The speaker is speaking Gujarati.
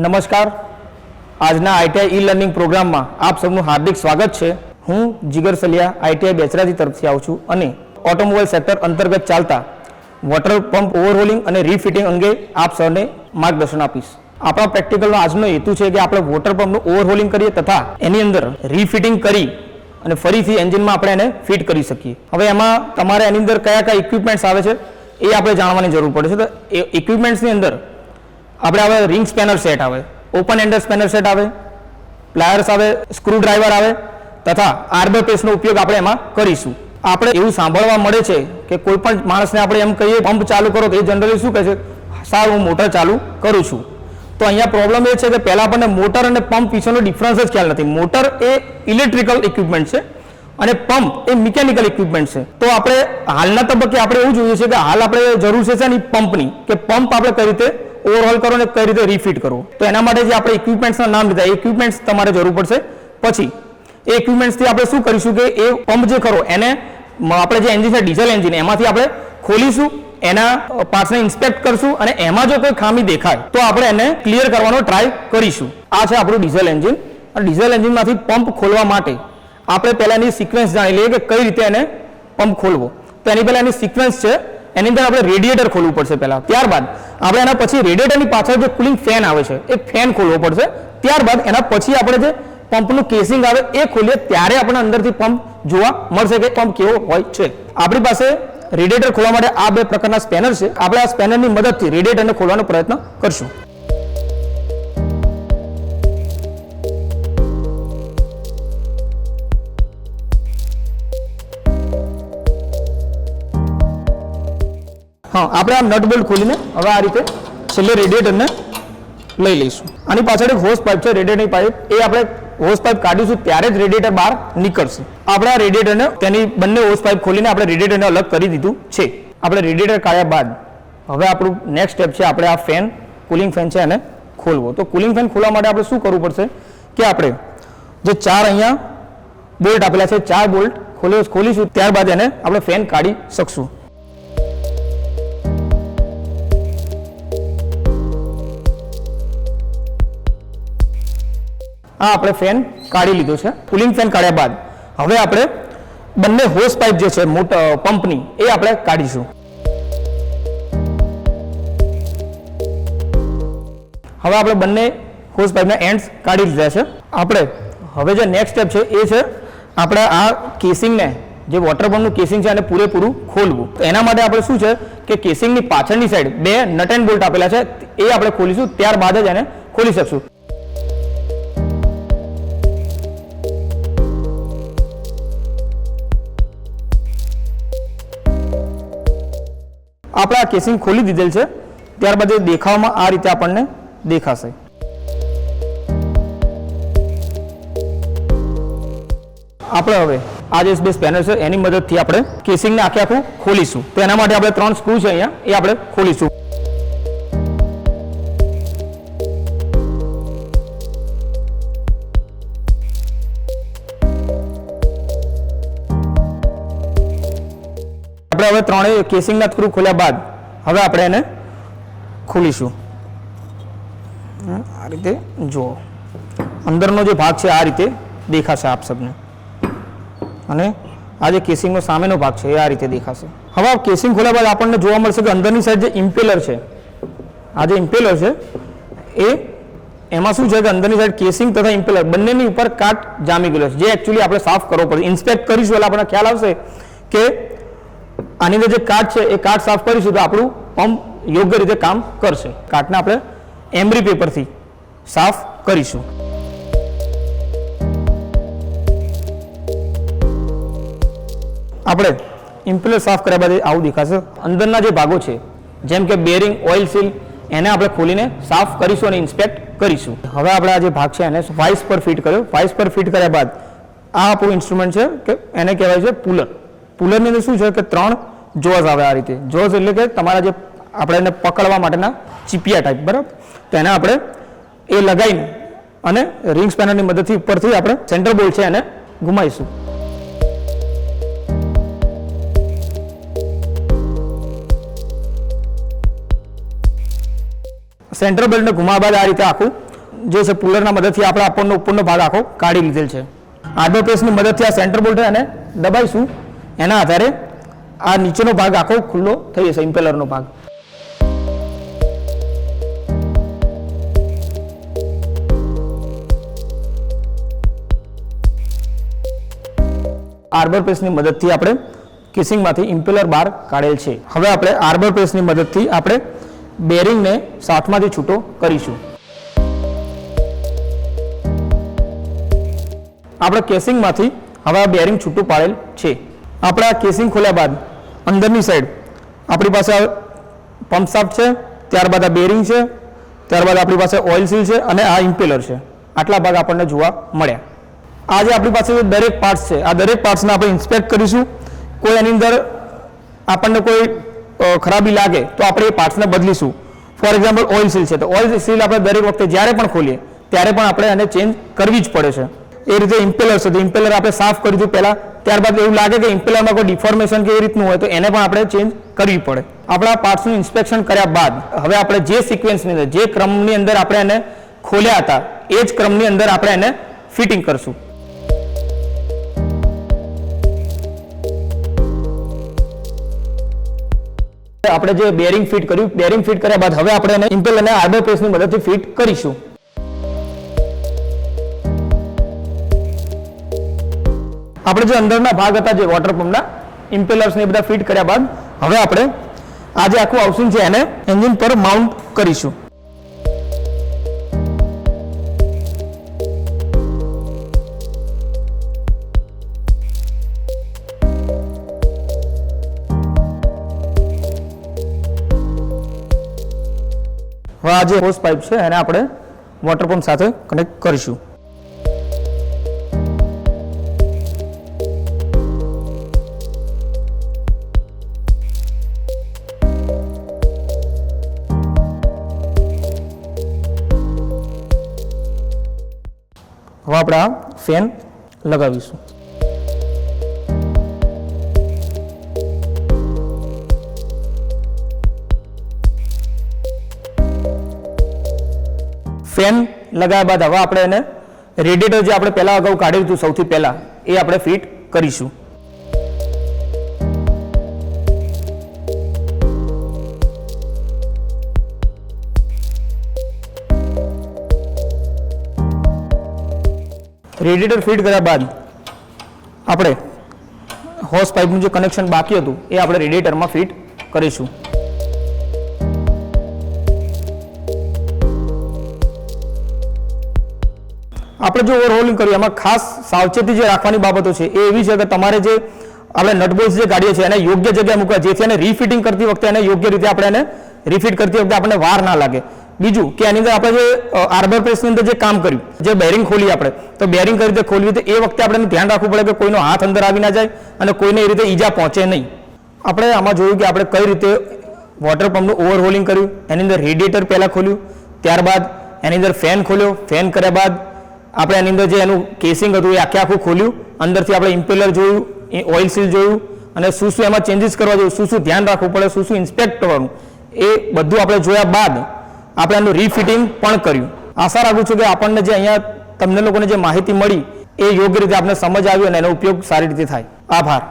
નમસ્કાર, આજના આઈટીઆઈ ઈ લર્નિંગ પ્રોગ્રામમાં આપ સૌનું હાર્દિક સ્વાગત છે. હું જીગર સલિયા આઈટીઆઈ બેચરાજી તરફથી આવું છું અને ઓટોમોબાઈલ સેક્ટર અંતર્ગત ચાલતા વોટર પંપ ઓવરહોલિંગ અને રીફિટિંગ અંગે આપ સૌને માર્ગદર્શન આપીશ. આપણા પ્રેક્ટિકલનો આજનો હેતુ છે કે આપણે વોટર પંપનું ઓવરહોલિંગ કરીએ તથા એની અંદર રીફિટિંગ કરી અને ફરીથી એન્જિનમાં આપણે એને ફિટ કરી શકીએ. હવે એમાં તમારે એની અંદર કયા કયા ઇક્વિપમેન્ટ્સ આવે છે એ આપણે જાણવાની જરૂર પડે છે. તો એ ઇક્વિપમેન્ટ્સની અંદર આપણે હવે રિંગ સ્પેનર સેટ આવે, ઓપન એન્ડર સ્પેનર સેટ આવે, પ્લાયર્સ આવે, સ્ક્રૂ ડ્રાઈવર આવે તથા આર્બર પેસ્ટનો ઉપયોગ આપણે એમાં કરીશું. આપણે એવું સાંભળવા મળે છે કે કોઈ પણ માણસને આપણે એમ કહીએ પંપ ચાલુ કરો તો એ જનરલી શું કહે છે, સારું હું મોટર ચાલુ કરું છું. તો અહીંયા પ્રોબ્લેમ એ છે કે પહેલાં આપણને મોટર અને પંપ વિશેનો ડિફરન્સ જ ખ્યાલ નથી. મોટર એ ઇલેક્ટ્રિકલ ઇક્વિપમેન્ટ છે અને પંપ એ મિકેનિકલ ઇક્વિપમેન્ટ છે. તો આપણે હાલના તબક્કે આપણે એવું જોઈએ છે કે હાલ આપણે જરૂર છે ને પંપની, કે પંપ આપણે કઈ રીતે ઓવરહોલ કરો ને કઈ રીતે રીફિટ કરવો. તો એના માટે જે આપણે ઇક્વિપમેન્ટ્સના નામ લીધા એ ઇક્વિપમેન્ટ્સ તમારે જરૂર પડશે. પછી એ ઇક્વિપમેન્ટ્સથી આપણે શું કરીશું કે એ પંપ જે ખરો એને આપણે જે એન્જિન છે ડીઝલ એન્જિન એમાંથી આપણે ખોલીશું, એના પાર્ટ્સને ઇન્સ્પેક્ટ કરશું અને એમાં જો કોઈ ખામી દેખાય તો આપણે એને ક્લિયર કરવાનો ટ્રાય કરીશું. આ છે આપણું ડીઝલ એન્જિન. અને ડીઝલ એન્જિનમાંથી પંપ ખોલવા માટે આપણે પહેલાંની સિક્વન્સ જાણી લઈએ કે કઈ રીતે એને પંપ ખોલવો. તો એની પહેલાં એની સિક્વન્સ છે, એની અંદર આપણે રેડિએટર ખોલવું પડશે પહેલાં. ત્યારબાદ આપણે એના પછી રેડિએટરની પાછળ જે કુલિંગ ફેન આવે છે એ ફેન ખોલવો પડશે. ત્યારબાદ એના પછી આપણે જે પંપનું કેસિંગ આવે એ ખોલીએ ત્યારે આપણને અંદરથી પંપ જોવા મળશે કે પંપ કેવો હોય છે. આપણી પાસે રેડિએટર ખોલવા માટે આ બે પ્રકારના સ્પેનર છે. આપણે આ સ્પેનરની મદદથી રેડિએટરને ખોલવાનો પ્રયત્ન કરશું. હા, આપણે આ નટ બોલ્ટ ખોલીને હવે આ રીતે છેલ્લે રેડિએટરને લઈ લઈશું. આની પાછળ એક હોસ પાઇપ છે, રેડિએટરની પાઇપ, એ આપણે હોસ પાઇપ કાઢીશું ત્યારે જ રેડિએટર બહાર નીકળશે. આપણે આ રેડિએટરને તેની બંને હોસ પાઇપ ખોલીને આપણે રેડિએટરને અલગ કરી દીધું છે. આપણે રેડિએટર કાઢ્યા બાદ હવે આપણું નેક્સ્ટ સ્ટેપ છે આપણે આ ફેન, કુલિંગ ફેન છે એને ખોલવો. તો કુલિંગ ફેન ખોલવા માટે આપણે શું કરવું પડશે કે આપણે જે ચાર અહીંયા બોલ્ટ આપેલા છે, ચાર બોલ્ટ ખોલીશું, ત્યારબાદ એને આપણે ફેન કાઢી શકશું. આ આપણે ફેન કાઢી લીધો છે. કુલિંગ ફેન કાઢ્યા બાદ હવે આપણે બંને હોસ પાઇપ જે છે મોટા પંપની એ આપણે કાઢીશું. હવે આપણે બંને હોસ પાઇપના એન્ડ્સ કાઢી લીધા છે. આપણે હવે જે નેક્સ્ટ સ્ટેપ છે એ છે આપણે આ કેસિંગને, જે વોટર પંપનું કેસિંગ છે એને પૂરેપૂરું ખોલવું. તો એના માટે આપણે શું છે કે કેસિંગની પાછળની સાઈડ બે નટ એન્ડ બોલ્ટ આપેલા છે એ આપણે ખોલીશું, ત્યારબાદ જ એને ખોલી શકશું. આપણે આ કેસિંગ ખોલી દીધેલ છે, ત્યારબાદ એ દેખાવમાં આ રીતે આપણને દેખાશે. આપણે હવે આ જે બે સ્પેનર છે એની મદદથી આપણે કેસિંગને આખે આખું ખોલીશું. તો એના માટે આપણે 3 સ્ક્રૂ છે અહીંયા એ આપણે ખોલીશું. આપણે હવે ત્રણેય કેસિંગના સ્ક્રૂ ખોલ્યા બાદ હવે આપણે એને ખોલીશું. આ રીતે જુઓ, અંદરનો જે ભાગ છે આ રીતે દેખાશે આપ સબને, અને આ જે કેસિંગનો સામેનો ભાગ છે એ આ રીતે દેખાશે. હવે આ કેસિંગ ખોલ્યા બાદ આપણને જોવા મળશે કે અંદરની સાઈડ જે ઇમ્પેલર છે, આ જે ઇમ્પેલર છે એ એમાં શું છે કે અંદરની સાઈડ કેસિંગ તથા ઇમ્પેલર બંનેની ઉપર કાટ જામી ગયેલો છે, જે એકચ્યુઅલી આપણે સાફ કરવો પડશે. ઇન્સ્પેક્ટ કરીશું એટલે આપણને ખ્યાલ આવશે કે આની અંદર જે કાટ છે એ કાટ સાફ કરીશું તો આપણું પંપ યોગ્ય રીતે કામ કરશે. કાટને આપણે એમરી પેપરથી સાફ કરીશું. આપણે ઇમ્પેલર સાફ કર્યા બાદ આવું દેખાશે. અંદરના જે ભાગો છે જેમ કે બેરિંગ, ઓઇલ સીલ, એને આપણે ખોલીને સાફ કરીશું અને ઇન્સ્પેક્ટ કરીશું. હવે આપણે આ જે ભાગ છે એને વાઇસ પર ફિટ કર્યો. વાઇસ પર ફિટ કર્યા બાદ આ આપણું ઇન્સ્ટ્રુમેન્ટ છે કે એને કહેવાય છે પુલર. પુલરની અંદર શું છે કે 3 જોઝ આવે આ રીતે. જોઝ એટલે કે તમારા જે આપણે એને પકડવા માટેના ચીપિયા ટાઈપ, બરાબર. તો એને આપણે એ લગાવીને અને રિંગ સ્પેનરની મદદથી ઉપરથી આપણે સેન્ટર બોલ્ટ છે એને ઘુમાઈશું. સેન્ટર બેલ્ટને ઘુમાવ્યા બાદ આ રીતે આખું જે છે પુલરના મદદથી આપણે આપણનો ઉપરનો ભાગ આખો કાઢી લીધેલ છે. આર્બર પ્રેસની મદદથી આ સેન્ટર બોલ્ટ અને દબાઈશું, એના આધારે આ નીચેનો ભાગ આખો ખુલ્લો થઈ જશે, ઇમ્પેલરનો ભાગ. આર્બર પ્રેસની મદદથી આપણે કેસિંગમાંથી ઇમ્પેલર બહાર કાઢેલ છે. હવે આપણે આર્બર પ્રેસની મદદથી આપણે બેરિંગને શાફ્ટમાંથી છૂટો કરીશું. આપણે કેસિંગમાંથી હવે આ બેરિંગ છૂટું પાડેલ છે. આપણે આ કેસિંગ ખોલ્યા બાદ અંદરની સાઈડ આપણી પાસે પંપ શાફ્ટ છે, ત્યારબાદ આ બેરિંગ છે, ત્યારબાદ આપણી પાસે ઓઇલ સીલ છે અને આ ઇમ્પેલર છે. આટલા ભાગ આપણને જોવા મળ્યા. આ જે આપણી પાસે દરેક પાર્ટ્સ છે, આ દરેક પાર્ટ્સને આપણે ઇન્સ્પેક્ટ કરીશું. કોઈ એની અંદર આપણને કોઈ ખરાબી લાગે તો આપણે એ પાર્ટ્સને બદલીશું. ફોર એક્ઝામ્પલ ઓઇલ સીલ છે, તો ઓઇલ સીલ આપણે દરેક વખતે જ્યારે પણ ખોલીએ ત્યારે પણ આપણે એને ચેન્જ કરવી જ પડે છે. એ રીતે ઇમ્પેલર છે, તો ઇમ્પેલર આપણે સાફ કરી દીધું પહેલાં, ત્યારબાદ એવું લાગે કે ઇમ્પેલરમાં કોઈ ડિફોર્મેશન કે એ રીતનું હોય તો એને પણ આપણે ચેન્જ કરવી પડે. આપણા પાર્ટ્સનું ઇન્સ્પેક્શન કર્યા બાદ હવે આપણે જે સિક્વન્સની અંદર, જે ક્રમની અંદર આપણે એને ખોલ્યા હતા એ જ ક્રમની અંદર આપણે એને ફિટિંગ કરશું. આપણે જે બેરિંગ ફિટ કર્યું, બેરિંગ ફિટ કર્યા બાદ હવે આપણે એને ઇમ્પેલરને આર્બર પ્રેસની મદદથી ફિટ કરીશું. આપણે જે અંદરના ભાગ હતા જે વોટર પંપના ઇમ્પેલર્સ ને બધા ફિટ કર્યા બાદ હવે આપણે આ જે આખું હાઉસિંગ છે એને એન્જિન પર માઉન્ટ કરીશું. હવે આ જે હોસ પાઇપ છે એને આપણે વોટર પંપ સાથે કનેક્ટ કરીશું. હવે આપણે આ ફેન લગાવીશું. ફેન લગાવ્યા બાદ હવે આપણે એને રેડિએટર જે આપણે પહેલા અગાઉ કાઢ્યું હતું સૌથી પહેલા એ આપણે ફિટ કરીશું. રેડિએટર ફિટ કર્યા બાદ આપણે હોસ પાઇપનું જે કનેક્શન બાકી હતું એ આપણે રેડિએટરમાં ફિટ કરીશું. આપણે જો ઓવરહોલિંગ કર્યું એમાં ખાસ સાવચેતી જે રાખવાની બાબતો છે એ એવી છે કે તમારે જે આપણે નટબોલ્ટ જે કાઢીએ છીએ એને યોગ્ય જગ્યાએ મૂકવા, જેથી એને રીફિટિંગ કરતી વખતે એને યોગ્ય રીતે આપણે એને રીફિટ કરતી વખતે આપણને વાર ના લાગે. બીજું કે એની અંદર આપણે જે આર્બર પ્રેસની અંદર જે કામ કર્યું, જે બેરિંગ ખોલી આપણે, તો બેરિંગ કઈ રીતે ખોલવી તો એ વખતે આપણે ધ્યાન રાખવું પડે કે કોઈનો હાથ અંદર આવી ના જાય અને કોઈને એ રીતે ઈજા પહોંચે નહીં. આપણે આમાં જોયું કે આપણે કઈ રીતે વોટર પંપનું ઓવરહોલિંગ કર્યું. એની અંદર રેડિએટર પહેલાં ખોલ્યું, ત્યારબાદ એની અંદર ફેન ખોલ્યો, ફેન કર્યા બાદ આપણે એની અંદર જે એનું કેસિંગ હતું એ આખું ખોલ્યું, અંદરથી આપણે ઇમ્પેલર જોયું, ઓઇલ સીલ જોયું અને શું શું એમાં ચેન્જીસ કરવા જોઈએ, શું શું ધ્યાન રાખવું પડે, શું શું ઇન્સ્પેક્ટ કરવાનું, એ બધું આપણે જોયા બાદ આપણે એનું રીફિટિંગ પણ કર્યું. આશા રાખું છું કે આપણને જે અહીંયા તમને લોકોને જે માહિતી મળી એ યોગ્ય રીતે આપણે સમજ આવી અને એનો ઉપયોગ સારી રીતે થાય. આભાર.